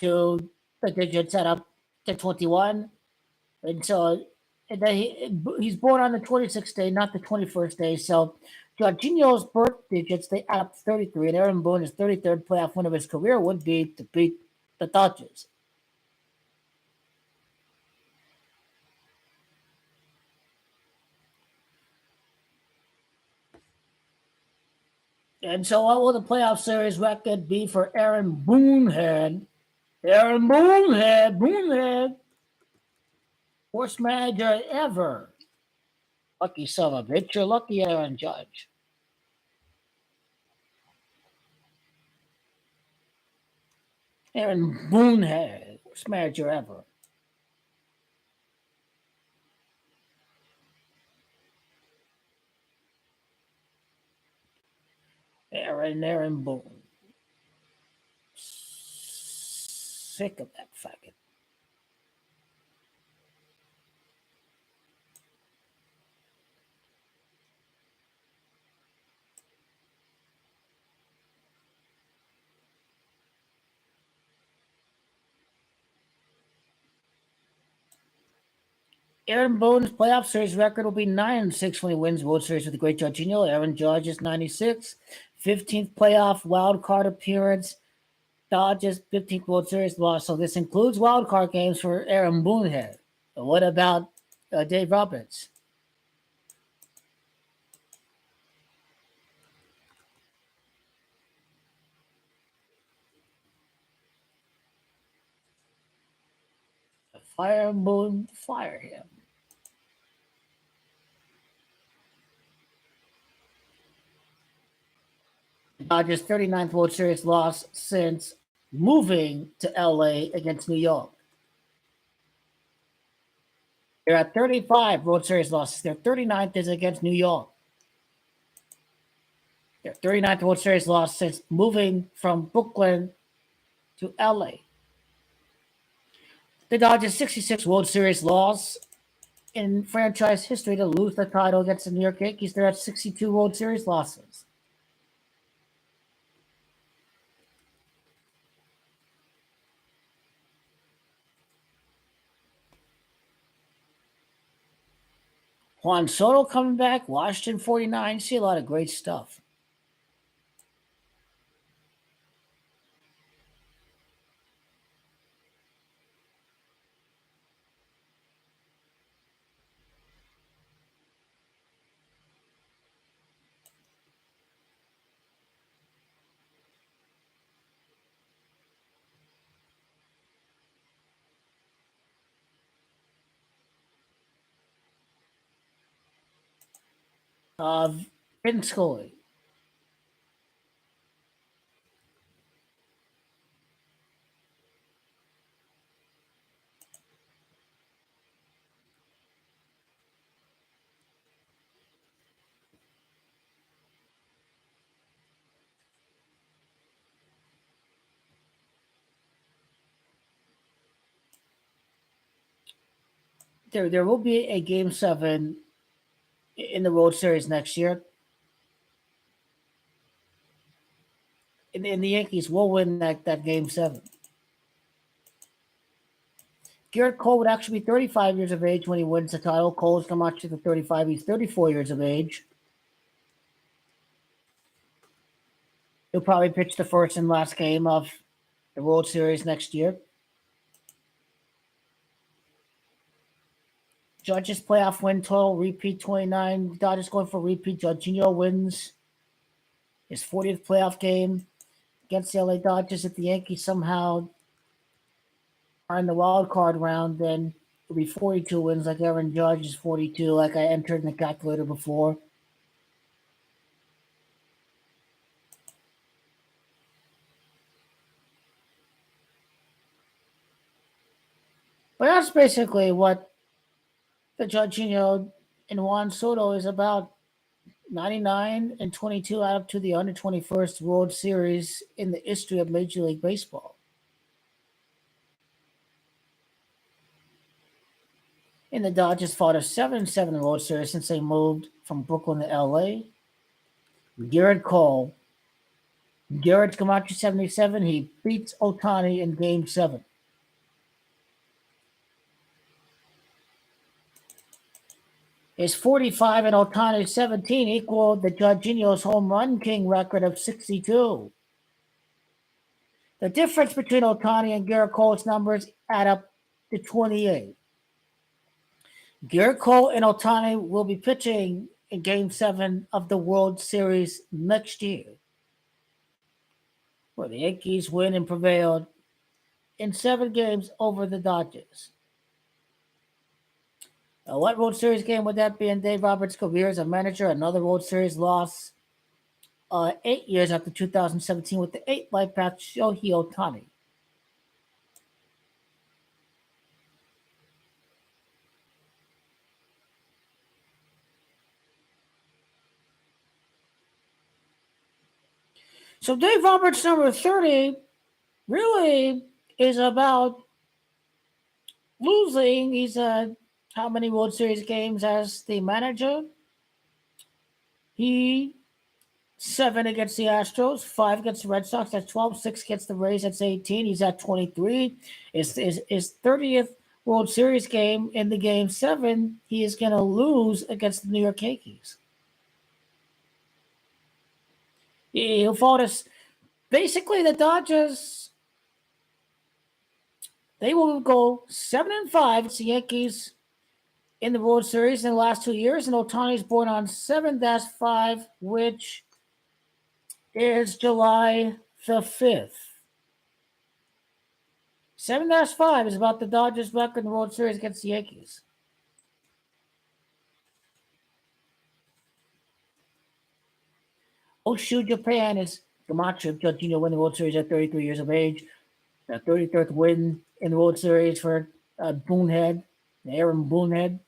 A: To the digits set up to 21. And so he's born on the 26th day, not the 21st day. So Jorginho's birth digits, they add up to 33. And Aaron Boone's 33rd playoff win of his career would be to beat the Dodgers. And so what will the playoff series record be for Aaron Boonhead? Aaron Boonhead. Worst manager ever. Lucky son of a bitch. You're lucky, Aaron Judge. Aaron Boone had worst manager ever. Aaron Boone. Sick of that faggot. Aaron Boone's playoff series record will be 9-6 when he wins World Series with the great Jorginho. Aaron Judge is 96, 15th playoff wild card appearance. Dodgers 15th World Series loss. So this includes wild card games for Aaron Boone here. But what about Dave Roberts? Fire Boone, fire him. Dodgers 39th World Series loss since moving to LA against New York. They're at 35 World Series losses. Their 39th is against New York. Their 39th World Series loss since moving from Brooklyn to LA. The Dodgers' 66th World Series loss in franchise history to lose the title against the New York Yankees. They're at 62 World Series losses. Juan Soto coming back, Washington 49. See a lot of great stuff. Vince Scully. There will be a Game 7 in the World Series next year. And the Yankees will win that Game 7. Garrett Cole would actually be 35 years of age when he wins the title. Cole's come out to the 35. He's 34 years of age. He'll probably pitch the first and last game of the World Series next year. Judge's playoff win total, repeat 29. Dodgers going for repeat. Jorginho wins his 40th playoff game against the LA Dodgers. If the Yankees somehow are in the wild card round, then it'll be 42 wins like Aaron Judge is 42, like I entered in the calculator before. But that's basically what the Jorginho and Juan Soto is about. 99-22 out up to the 121st World Series in the history of Major League Baseball. And the Dodgers fought a 7-7 World Series since they moved from Brooklyn to LA. Garrett Cole. Garrett's come out to 77. He beats Ohtani in Game 7. His 45 and Ohtani's 17 equaled the Jorginho's home run king record of 62. The difference between Ohtani and Garrett Cole's numbers add up to 28. Garrett Cole and Ohtani will be pitching in Game 7 of the World Series next year, where the Yankees win and prevailed in 7 games over the Dodgers. What World Series game would that be in Dave Roberts' career as a manager? Another World Series loss 8 years after 2017 with the 8 life path Shohei Ohtani. So Dave Roberts, number 30, really is about losing. He's how many World Series games as the manager? He 7 against the Astros, 5 against the Red Sox. That's 12. 6 against the Rays. That's 18. He's at 23. His 30th World Series game in the game 7, he is going to lose against the New York Yankees. He'll fall to basically the Dodgers. They will go 7-5. It's the Yankees in the World Series in the last 2 years, and Ohtani's born on 7-5, which is July the 5th. 7-5 is about the Dodgers' record in the World Series against the Yankees. Oshu Japan is Camacho Jorginho win the World Series at 33 years of age. The 33rd win in the World Series for Boonhead, Aaron Boonhead.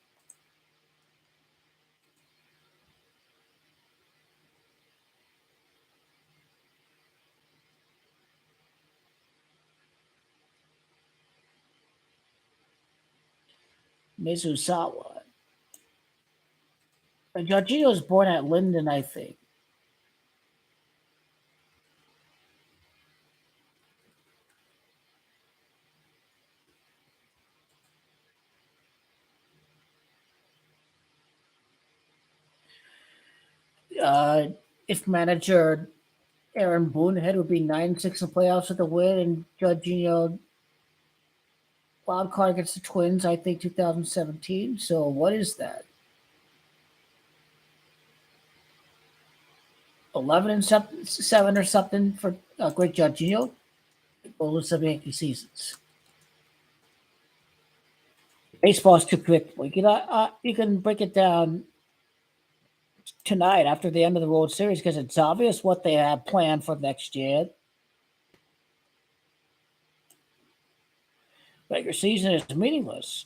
A: Mizusawa. Jorginho was born at Linden, I think. If manager Aaron Boonhead would be 9-6 in playoffs with a win, and Jorginho wild card against the Twins, I think 2017. So what is that? 11-7 or something for great Jorginho. Over some Yankee seasons. Baseball's too quick. You can break it down tonight after the end of the World Series because it's obvious what they have planned for next year. Regular season is meaningless.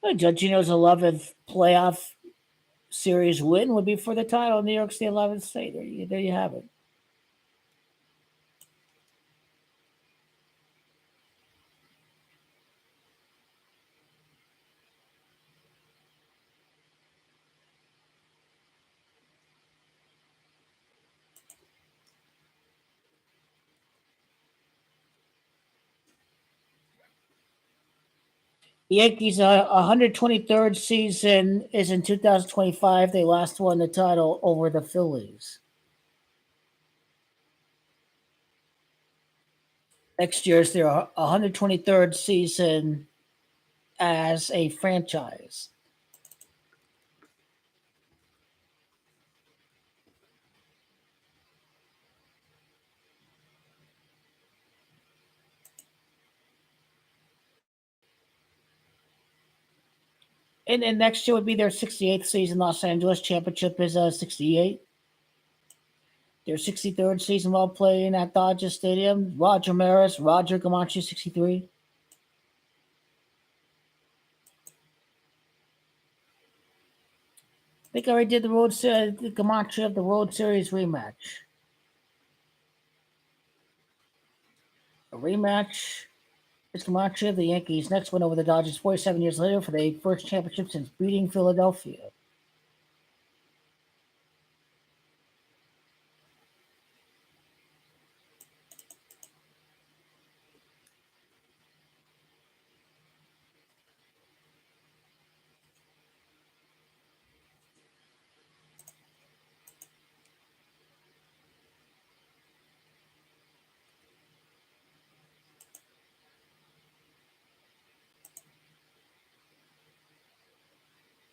A: Jorginho's 11th playoff series win would be for the title. New York's the 11th state. There you have it. The Yankees' 123rd season is in 2025. They last won the title over the Phillies. Next year is their 123rd season as a franchise. And then next year would be their 68th season. Los Angeles championship is 68. Their 63rd season while playing at Dodger Stadium. Roger Maris, Roger Camacho, 63. I think I already did the Camacho of the World Series rematch. A rematch is Camacho of the Yankees' next win over the Dodgers 47 years later for the first championship since beating Philadelphia.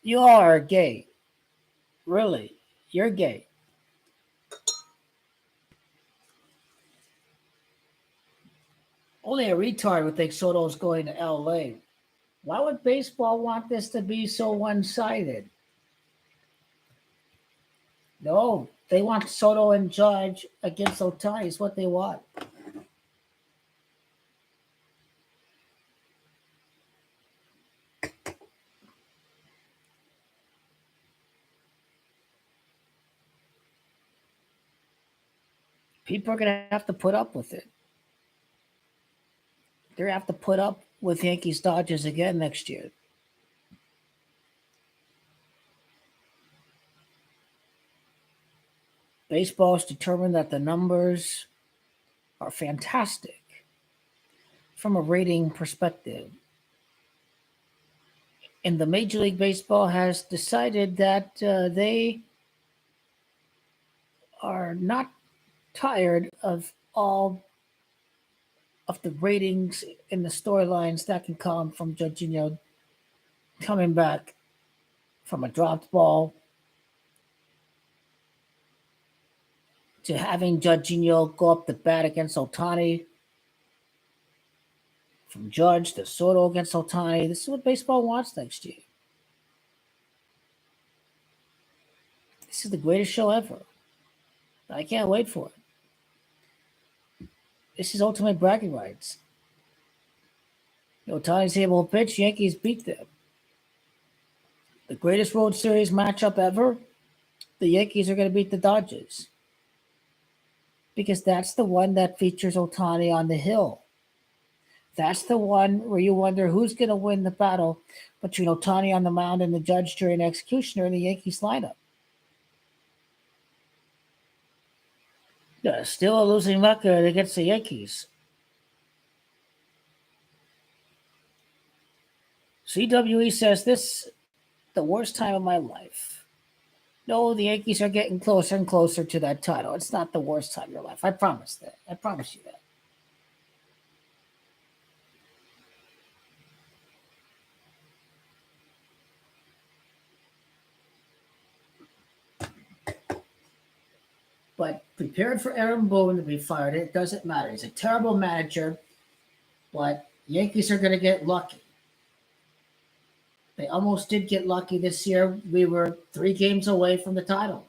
A: You are gay. Really? You're gay. Only a retard would think Soto's going to LA. Why would baseball want this to be so one-sided? No, they want Soto and Judge against Ohtani is what they want. People are going to have to put up with it. They're going to have to put up with Yankees Dodgers again next year. Baseball has determined that the numbers are fantastic from a rating perspective. And the Major League Baseball has decided that they are not tired of all of the ratings and the storylines that can come from Jorginho coming back from a dropped ball to having Jorginho go up the bat against Ohtani, from Judge to Soto against Ohtani. This is what baseball wants next year. This is the greatest show ever. I can't wait for it. This is ultimate bragging rights. Ohtani's able to pitch, Yankees beat them. The greatest World Series matchup ever, the Yankees are going to beat the Dodgers. Because that's the one that features Ohtani on the hill. That's the one where you wonder who's going to win the battle between Ohtani on the mound and the Judge, jury, and executioner in the Yankees lineup. Still a losing record against the Yankees. CWE says this the worst time of my life. No, the Yankees are getting closer and closer to that title. It's not the worst time of your life. I promise that. I promise you that. But prepared for Aaron Boone to be fired. It doesn't matter. He's a terrible manager, but Yankees are going to get lucky. They almost did get lucky this year. We were 3 games away from the title.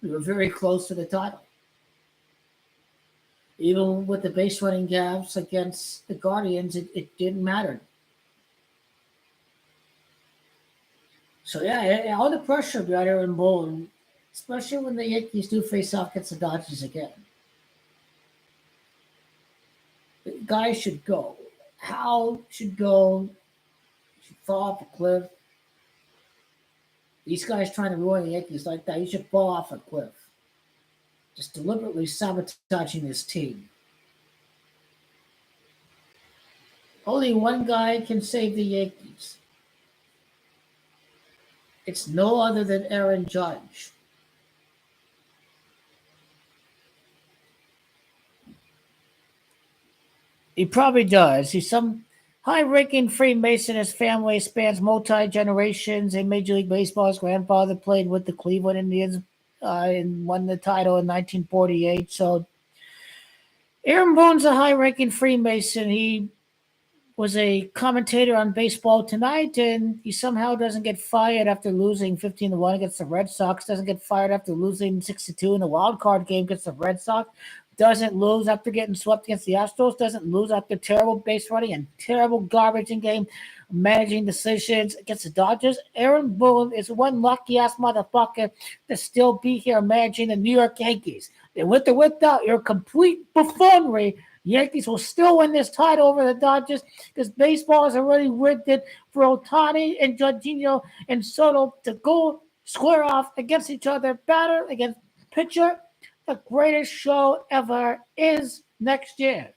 A: We were very close to the title. Even with the base running gaps against the Guardians, it didn't matter. So, yeah, all the pressure behind Aaron Boone, especially when the Yankees do face off against the Dodgers again. The guy should go. Hal should go. He should fall off a cliff. These guys trying to ruin the Yankees like that, you should fall off a cliff. Just deliberately sabotaging this team. Only one guy can save the Yankees. It's no other than Aaron Judge. He probably does. He's some high-ranking Freemason. His family spans multi-generations in Major League Baseball. His grandfather played with the Cleveland Indians and won the title in 1948. So Aaron Boone's a high-ranking Freemason. He was a commentator on Baseball Tonight, and he somehow doesn't get fired after losing 15-1 against the Red Sox, doesn't get fired after losing 6-2 in the wild card game against the Red Sox, doesn't lose after getting swept against the Astros, doesn't lose after terrible base running and terrible garbage in game managing decisions against the Dodgers. Aaron Boone is one lucky-ass motherfucker to still be here managing the New York Yankees. And with or without your complete buffoonery, Yankees will still win this title over the Dodgers because baseball has already rigged it for Ohtani and Jorginho and Soto to go square off against each other, batter against pitcher. The greatest show ever is next year.